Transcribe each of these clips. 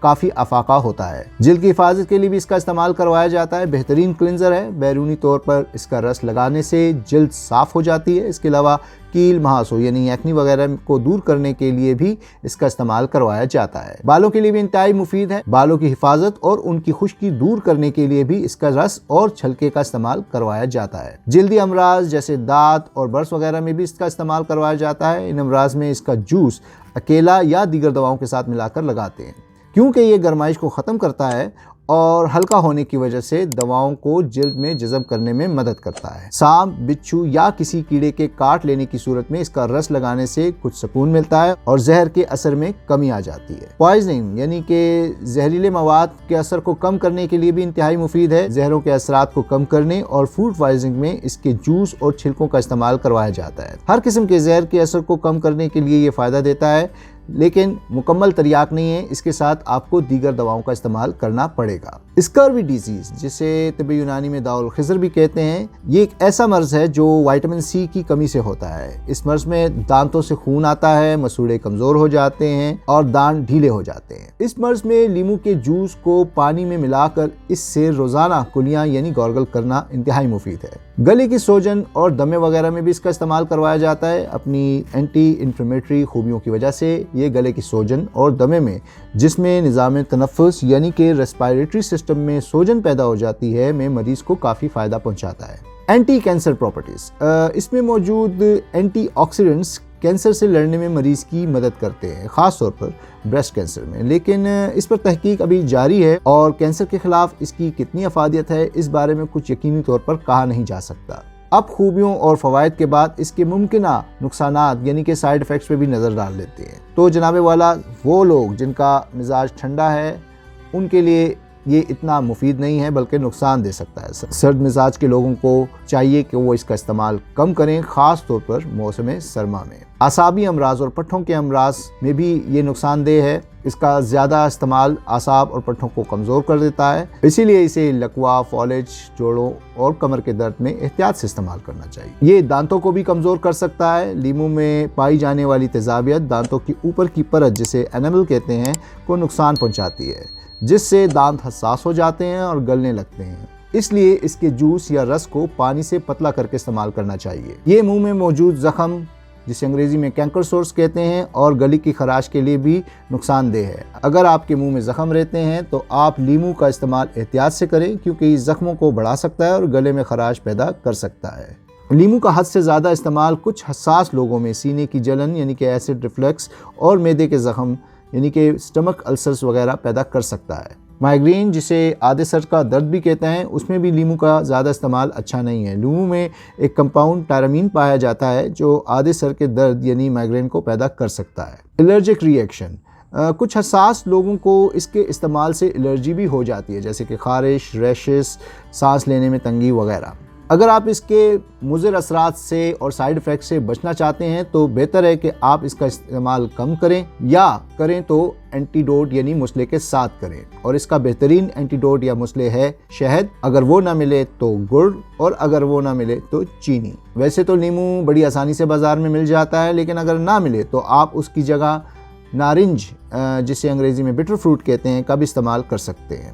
کافی افاقہ ہوتا ہے۔ جلد کی حفاظت کے لیے بھی اس کا استعمال کروایا جاتا ہے۔ بہترین کلینزر ہے۔ بیرونی طور پر اس کا رس لگانے سے جلد صاف ہو جاتی ہے۔ اس کے علاوہ کیل مہاسو یعنی ایکنی وغیرہ کو دور کرنے کے لیے بھی اس کا استعمال کروایا جاتا ہے۔ بالوں کے لیے بھی انتہائی مفید ہے۔ بالوں کی حفاظت اور ان کی خشکی دور کرنے کے لیے بھی اس کا رس اور چھلکے کا استعمال کروایا جاتا ہے۔ جلدی امراض جیسے دانت اور برس وغیرہ میں بھی اس کا استعمال کروایا جاتا ہے۔ ان امراض میں اس کا جوس اکیلا یا دیگر دواؤں کے ساتھ ملا کر لگاتے ہیں، کیونکہ یہ گرمائش کو ختم کرتا ہے اور ہلکا ہونے کی وجہ سے دواؤں کو جلد میں جذب کرنے میں مدد کرتا ہے۔ سانپ، بچھو یا کسی کیڑے کے کاٹ لینے کی صورت میں اس کا رس لگانے سے کچھ سکون ملتا ہے اور زہر کے اثر میں کمی آ جاتی ہے۔ پوائزننگ یعنی کہ زہریلے مواد کے اثر کو کم کرنے کے لیے بھی انتہائی مفید ہے۔ زہروں کے اثرات کو کم کرنے اور فوڈ پوائزننگ میں اس کے جوس اور چھلکوں کا استعمال کروایا جاتا ہے۔ ہر قسم کے زہر کے اثر کو کم کرنے کے لیے یہ فائدہ دیتا ہے، لیکن مکمل تریاق نہیں ہے۔ اس کے ساتھ آپ کو دیگر دواؤں کا استعمال کرنا پڑے گا۔ اسکروی ڈیزیز، جسے طب یونانی میں داء الخضر بھی کہتے ہیں، یہ ایک ایسا مرض ہے جو وائٹامن سی کی کمی سے ہوتا ہے۔ اس مرض میں دانتوں سے خون آتا ہے، مسوڑے کمزور ہو جاتے ہیں اور دانت ڈھیلے ہو جاتے ہیں۔ اس مرض میں لیمو کے جوس کو پانی میں ملا کر اس سے روزانہ کلیاں یعنی گارگل کرنا انتہائی مفید ہے۔ گلے کی سوجن اور دمے وغیرہ میں بھی اس کا استعمال کروایا جاتا ہے۔ اپنی اینٹی انفلیمیٹری خوبیوں کی وجہ سے یہ گلے کی سوجن اور دمے میں جس میں نظام تنفس یعنی کہ ریسپائریٹری سسٹم میں سوجن پیدا ہو جاتی ہے میں مریض کو کافی فائدہ پہنچاتا ہے۔ اینٹی کینسر پراپرٹیز، اس میں موجود اینٹی آکسیڈنٹس کینسر سے لڑنے میں مریض کی مدد کرتے ہیں، خاص طور پر بریسٹ کینسر میں، لیکن اس پر تحقیق ابھی جاری ہے اور کینسر کے خلاف اس کی کتنی افادیت ہے اس بارے میں کچھ یقینی طور پر کہا نہیں جا سکتا۔ اب خوبیوں اور فوائد کے بعد اس کے ممکنہ نقصانات یعنی کہ سائیڈ ایفیکٹس پہ بھی نظر ڈال لیتے ہیں۔ تو جناب والا، وہ لوگ جن کا مزاج ٹھنڈا ہے ان کے لیے یہ اتنا مفید نہیں ہے بلکہ نقصان دے سکتا ہے۔ سرد مزاج کے لوگوں کو چاہیے کہ وہ اس کا استعمال کم کریں، خاص طور پر موسم سرما میں۔ اعصابی امراض اور پٹھوں کے امراض میں بھی یہ نقصان دہ ہے۔ اس کا زیادہ استعمال اعصاب اور پٹھوں کو کمزور کر دیتا ہے، اسی لیے اسے لکوا، فالج، جوڑوں اور کمر کے درد میں احتیاط سے استعمال کرنا چاہیے۔ یہ دانتوں کو بھی کمزور کر سکتا ہے۔ لیمو میں پائی جانے والی تیزابیت دانتوں کی اوپر کی پرت جسے انیمل کہتے ہیں کو نقصان پہنچاتی ہے، جس سے دانت حساس ہو جاتے ہیں اور گلنے لگتے ہیں۔ اس لیے اس کے جوس یا رس کو پانی سے پتلا کر کے استعمال کرنا چاہیے۔ یہ منہ میں موجود زخم جسے انگریزی میں کینکر سورس کہتے ہیں اور گلے کی خراش کے لیے بھی نقصان دہ ہے۔ اگر آپ کے منہ میں زخم رہتے ہیں تو آپ لیمو کا استعمال احتیاط سے کریں، کیونکہ یہ زخموں کو بڑھا سکتا ہے اور گلے میں خراش پیدا کر سکتا ہے۔ لیمو کا حد سے زیادہ استعمال کچھ حساس لوگوں میں سینے کی جلن یعنی کہ ایسڈ ریفلکس اور معدے کے زخم یعنی کہ سٹمک السرز وغیرہ پیدا کر سکتا ہے۔ مائیگرین جسے آدھے سر کا درد بھی کہتے ہیں، اس میں بھی لیمو کا زیادہ استعمال اچھا نہیں ہے۔ لیمو میں ایک کمپاؤنڈ ٹائرامین پایا جاتا ہے جو آدھے سر کے درد یعنی مائیگرین کو پیدا کر سکتا ہے۔ الرجک ری ایکشن، کچھ حساس لوگوں کو اس کے استعمال سے الرجی بھی ہو جاتی ہے، جیسے کہ خارش، ریشز، سانس لینے میں تنگی وغیرہ۔ اگر آپ اس کے مضر اثرات سے اور سائیڈ ایفیکٹ سے بچنا چاہتے ہیں تو بہتر ہے کہ آپ اس کا استعمال کم کریں، یا کریں تو اینٹیڈوٹ یعنی مسئلے کے ساتھ کریں، اور اس کا بہترین اینٹیڈوٹ یا مسئلے ہے شہد۔ اگر وہ نہ ملے تو گڑ، اور اگر وہ نہ ملے تو چینی۔ ویسے تو لیمو بڑی آسانی سے بازار میں مل جاتا ہے، لیکن اگر نہ ملے تو آپ اس کی جگہ نارنج جسے انگریزی میں بٹر فروٹ کہتے ہیں کا بھی استعمال کر سکتے ہیں۔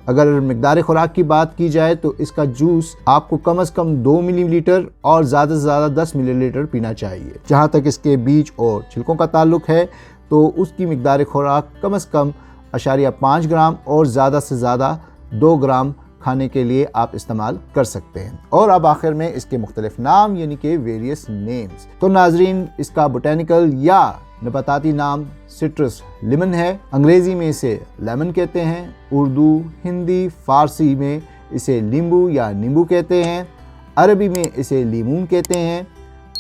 اگر مقدار خوراک کی بات کی جائے تو اس کا جوس آپ کو کم از کم 2 ملی لیٹر اور زیادہ سے زیادہ 10 ملی لیٹر پینا چاہیے۔ جہاں تک اس کے بیج اور چھلکوں کا تعلق ہے تو اس کی مقدار خوراک کم از کم 0.5 گرام اور زیادہ سے زیادہ 2 گرام کھانے کے لیے آپ استعمال کر سکتے ہیں۔ اور اب آخر میں اس کے مختلف نام یعنی کہ ویریس نیمز۔ تو ناظرین، اس کا بوٹینیکل یا نباتاتی نام سٹرس لیمن ہے۔ انگریزی میں اسے لیمن کہتے ہیں، اردو، ہندی، فارسی میں اسے لیمبو یا نیمبو کہتے ہیں، عربی میں اسے لیمون کہتے ہیں،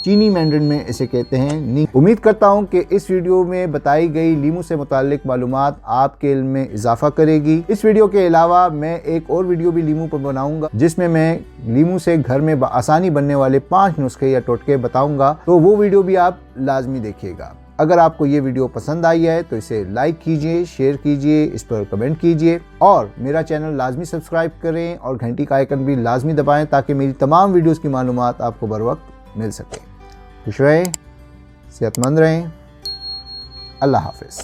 چینی مینڈرن میں اسے کہتے ہیں نیمبو۔ امید کرتا ہوں کہ اس ویڈیو میں بتائی گئی لیمو سے متعلق معلومات آپ کے علم میں اضافہ کرے گی۔ اس ویڈیو کے علاوہ میں ایک اور ویڈیو بھی لیمو پر بناؤں گا جس میں لیمو سے گھر میں بآسانی بننے والے 5 نسخے یا ٹوٹکے بتاؤں گا، تو وہ ویڈیو بھی آپ لازمی دیکھیے گا۔ اگر آپ کو یہ ویڈیو پسند آئی ہے تو اسے لائک کیجئے، شیئر کیجئے، اس پر کمنٹ کیجئے، اور میرا چینل لازمی سبسکرائب کریں اور گھنٹی کا آئیکن بھی لازمی دبائیں تاکہ میری تمام ویڈیوز کی معلومات آپ کو بر وقت مل سکے۔ خوش رہیں، صحت مند رہیں، اللہ حافظ۔